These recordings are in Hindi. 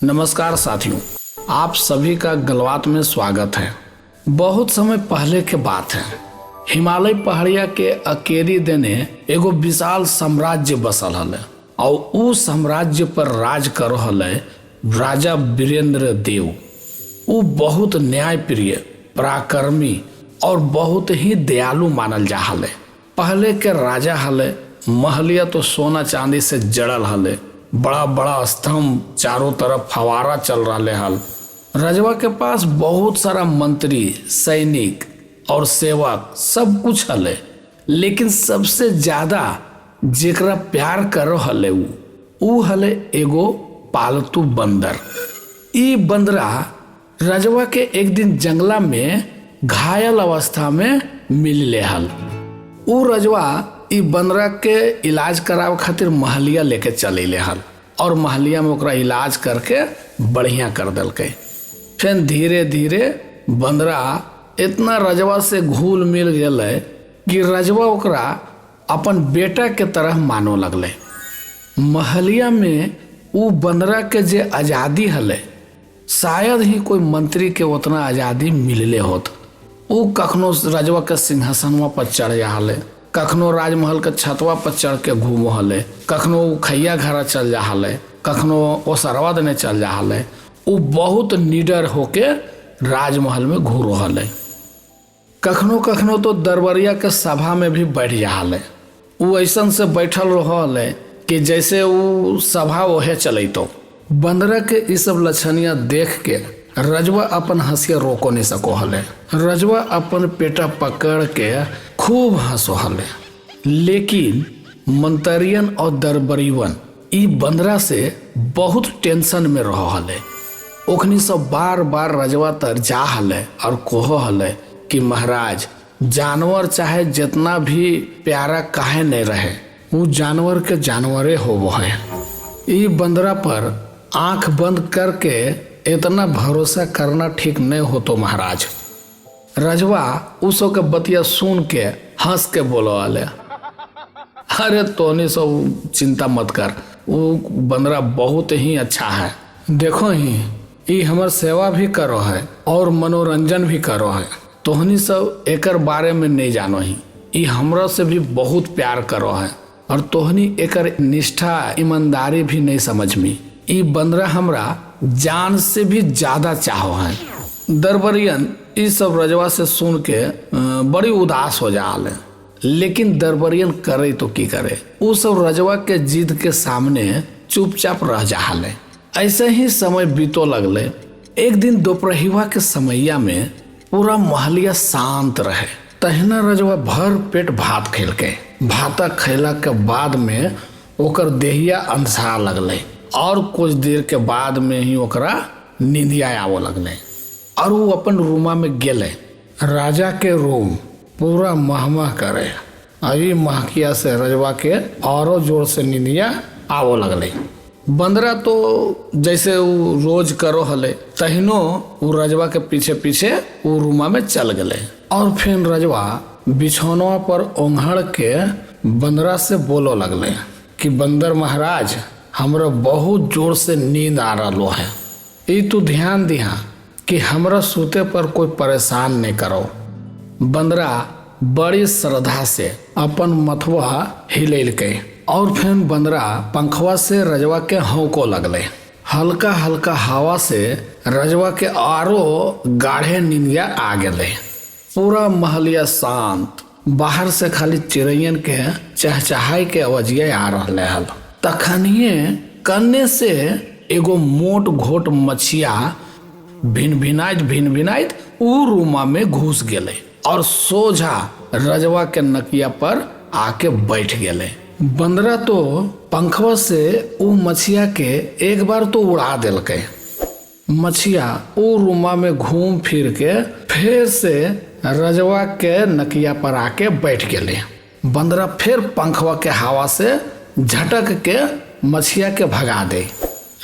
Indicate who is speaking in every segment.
Speaker 1: नमस्कार साथियों, आप सभी का गलवात में स्वागत है। बहुत समय पहले के बात है, हिमालय पहाड़िया के अकेरी देने एगो विशाल साम्राज्य बसल हले और उ साम्राज्य पर राज कर हले राजा वीरेंद्र देव। उ बहुत न्यायप्रिय, पराक्रमी और बहुत ही दयालु मानल जा हले। पहले के राजा हले महलिया तो सोना चांदी से जड़ल हले, बड़ा बड़ा स्तंभ, चारों तरफ फवारा चल रहा हल। रजवा के पास बहुत सारा मंत्री, सैनिक और सेवक सब कुछ हले, लेकिन सबसे ज्यादा जेकरा प्यार करो हले उ हले एगो पालतू बंदर। ई बंदरा रजवा के एक दिन जंगला में घायल अवस्था में मिल ले हल। उ रजवा ई बंदरा के इलाज करावे खातिर महलिया लेके चले हल और महलिया में ओकरा इलाज करके बढ़िया कर देलकै। फिर धीरे धीरे बंदरा इतना रजवा से घुल मिल गए कि रजवा ओकरा अपन बेटा के तरह मानो लगले। महलिया में उ बंदरा के जे आज़ादी हले, शायद ही कोई मंत्री के उतना आज़ादी मिलले होत। उ कखनो रजवा के सिंहासनवा पर चढ़ जा हले, कखनो राजमहल के छतवा पर चढ़ के घूमो हले, कखनो खैया घरा चल जा हले, कखनो ओसरवा देने चल जा हले। उ बहुत निडर होके राजमहल में घूरो हले। कखनो कखनो तो दरबारिया के सभा में भी बैठ जा हले। उ ऐसन से बैठल रहले कि जैसे उ सभा ओहे चलैतो। बंदरा के ई सब लक्षणिया देख के रजवा अपन हंसिया रोको नहीं सको हले। रजवा अपन पेटा पकड़ के खूब हंसो हले, लेकिन मंतरियन और दरबारियन ई बंदरा से बहुत टेंशन में रहो हले। ओखनी सब बार बार रजवा तर जा हले और कहो हले कि महाराज, जानवर चाहे जितना भी प्यारा काहे नहीं रहे, वो जानवर के जानवरे होवो है। ई बंदरा पर आंख बंद करके इतना भरोसा करना ठीक नहीं हो तो महाराज। रजवा उसो के बतिया सुन के हंस के बोलो वाले, अरे तोनी सब चिंता मत कर, वो बंदरा बहुत ही अच्छा है। देखो ही ई हमर सेवा भी करो है और मनोरंजन भी करो है। तोहनी सब एकर बारे में नहीं जानो ही, ई हमरा से भी बहुत प्यार करो है और तोहनी एकर निष्ठा, ईमानदारी भी नहीं समझ में। ई बंदरा हमरा जान से भी ज्यादा चाहो है। दरबारियन ई सब रजवा से सुन के बड़ी उदास हो जाले, लेकिन दरबारियन करे तो की करे, उ सब रजवा के जिद के सामने चुपचाप रह जाले। ऐसे ही समय बीतो लगले। एक दिन दोपहरिया के समैया में पूरा महलिया शांत रहे। तहिना रजवा भर पेट भात खेल के, भाता खैला के बाद में ओकर देहिया अंधा लगले और कुछ देर के बाद में ही ओकरा नींदिया आवो लगले और वो अपन रूमा में गेले। राजा के रूम पूरा महमह करे, अभी महकिया से रजवा के औरों जोर से नींदिया आवो लगले। बंदरा तो जैसे वो रोज करो हले, तहिनो वो रजवा के पीछे पीछे वो रूमा में चल गले और फिर रजवा बिछौनवा पर ओंघड़ के बंदरा से बोलो लगले कि बंदर महाराज, हमरा बहुत जोर से नींद आ रहा है। ई तू ध्यान दिहा कि हमरा सूते पर कोई परेशान नहीं करो। बंदरा बड़ी श्रद्धा से अपन मथवा हिलेल के और फिर बंदरा पंखवा से रजवा के हौको लगले। हल्का हल्का हवा से रजवा के आरो गाढ़े नींदिया आ गए। पूरा महलिया शांत, बाहर से खाली चिड़ैयन के चहचहाई के आवाजिया आ रहा हल। तखनिए कन्ने से एगो मोट घोट मछिया भिन भिनाइत उ रूमा में घुस गेले और सोझा रजवा के नकिया पर आके बैठ गेले। बंदरा तो पंखवा से उ मछिया के एक बार तो उड़ा देलके। मछिया उ रूमा में घूम फिर के फिर से रजवा के नकिया पर आके बैठ गेले। बंदरा फिर पंखवा के हवा से झटक के मछिया के भगा दे,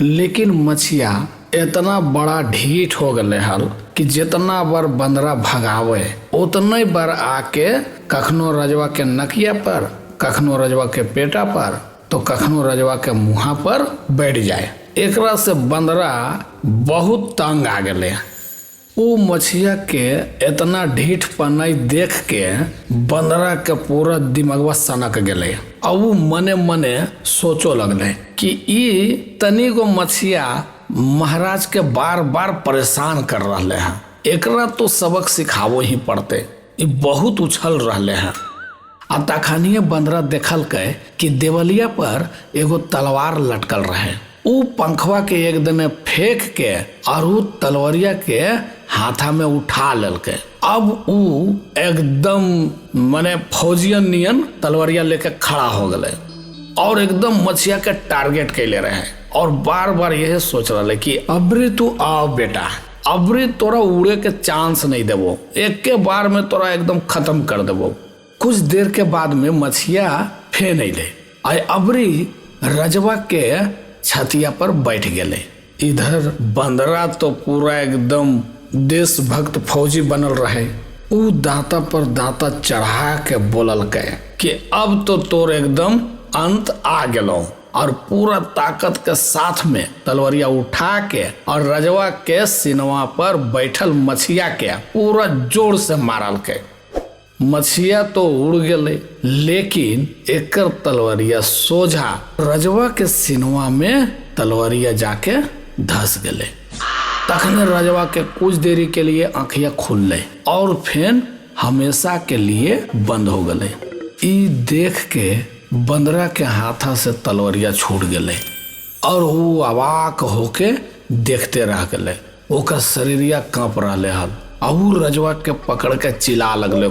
Speaker 1: लेकिन मछिया इतना बड़ा ढीठ हो गए हल कि जितना बार बंदरा भगावे उतना बार आके कखनो रजवा के नकिया पर, कखनो रजवा के पेटा पर, तो कखनो रजवा के मुँहा पर बैठ जाए एकरा से बंदरा बहुत तंग आ गए। उ मछिया के इतना ढीठ पनाई देख के बंदरा के पूरा दिमागवा सनक गए। अब उ मने मने सोचो लगले कि ई तनी गो मछिया महाराज के बार बार परेशान कर रहे हैं, एकरा तो सबक सिखावो ही पड़ते, ई बहुत उछल रहे हैं। आ तखनिए बंदरा देखल के कि देवलिया पर एगो तलवार लटकल रहे। उ पंखवा के एक दने फेंक के और उ तलवरिया के हाथा में उठा लेलके। अब उ एकदम मने फौजियन नियन तलवरिया लेके खड़ा हो गए और एकदम मछिया के टारगेट कैले रहे और बार बार यही सोच रहे कि अबरी तू आओ बेटा, अबरी तोरा उड़े के चांस नहीं देवो, एक के बार में तोरा एकदम खत्म कर देवो। कुछ देर के बाद में मछिया फेन अले और अबरी रजवा के छतिया पर बैठ गए। इधर बंदरा तो पूरा एकदम देशभक्त फौजी बनल रहे। उ दांता पर दांता चढ़ा के बोलल के कि अब तो तोर एकदम अंत आ गेलो, और पूरा ताकत के साथ में तलवरिया उठा के और रजवा के सिनवा पर बैठल मछिया के पूरा जोर से मारल के। मछिया तो उड़ गए, लेकिन एकर तलवरिया सोझा रजवा के सिनवा में तलवरिया जाके धस गए। तखने रजवा के कुछ देरी के लिए आँखिया खुल और फिर हमेशा के लिए बंद हो गए। ई देख के बंदरा के हाथा से तलवरिया छूट गए और वो अवाक होके देखते रह गए। ओकर शरीरिया कांप रहे हल और रजवा के पकड़ के चिल्ला लगले,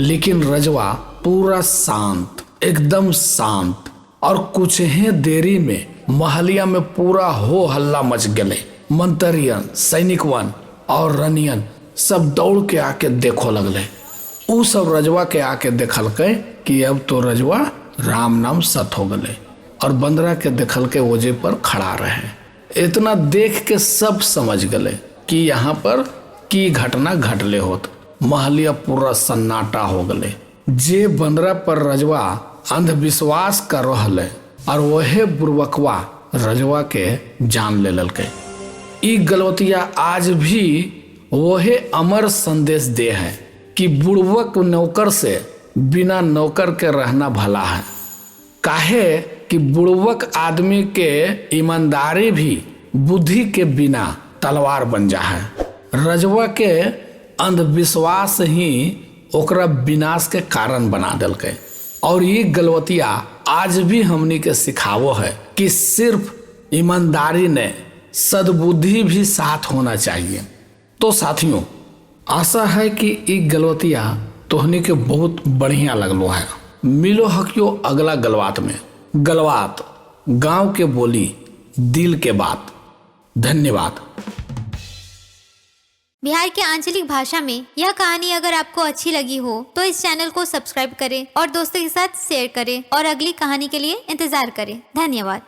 Speaker 1: लेकिन रजवा पूरा शांत, एकदम शांत। और कुछ ही देरी में महलिया में पूरा हो हल्ला मच गए। मंत्रियन, सैनिकवन और रनियन सब दौड़ के आके देखो लगले। उ सब रजवा के आके देखल के कि अब तो रजवा राम नाम सत हो गए और बंदरा के देखल के वजह पर खड़ा रहे। इतना देख के सब समझ गए कि यहाँ पर की घटना घटले होत। महलिया पूरा सन्नाटा हो गए। जे बंदरा पर रजवा अंधविश्वास कर रहले और वहे बुर्बकवा रजवा के जान ले ललके। ई गलवतिया आज भी वहे अमर संदेश दे है कि बुड़वक नौकर से बिना नौकर के रहना भला है। काहे कि बुड़वक आदमी के ईमानदारी भी बुद्धि के बिना तलवार बन जा है। रजवा के अंधविश्वास ही ओकरा विनाश के कारण बना दिलके। और ये गलवतिया आज भी हमनी के सिखावो है कि सिर्फ ईमानदारी ने सद्बुद्धि भी साथ होना चाहिए। तो साथियों, आशा है कि ये गलवतिया तोहनी के बहुत बढ़िया लगलो है। मिलो हकियो अगला गलबात में। गलबात गांव के बोली, दिल के बात। धन्यवाद।
Speaker 2: बिहार के आंचलिक भाषा में यह कहानी अगर आपको अच्छी लगी हो तो इस चैनल को सब्सक्राइब करें और दोस्तों के साथ शेयर करें और अगली कहानी के लिए इंतजार करें। धन्यवाद।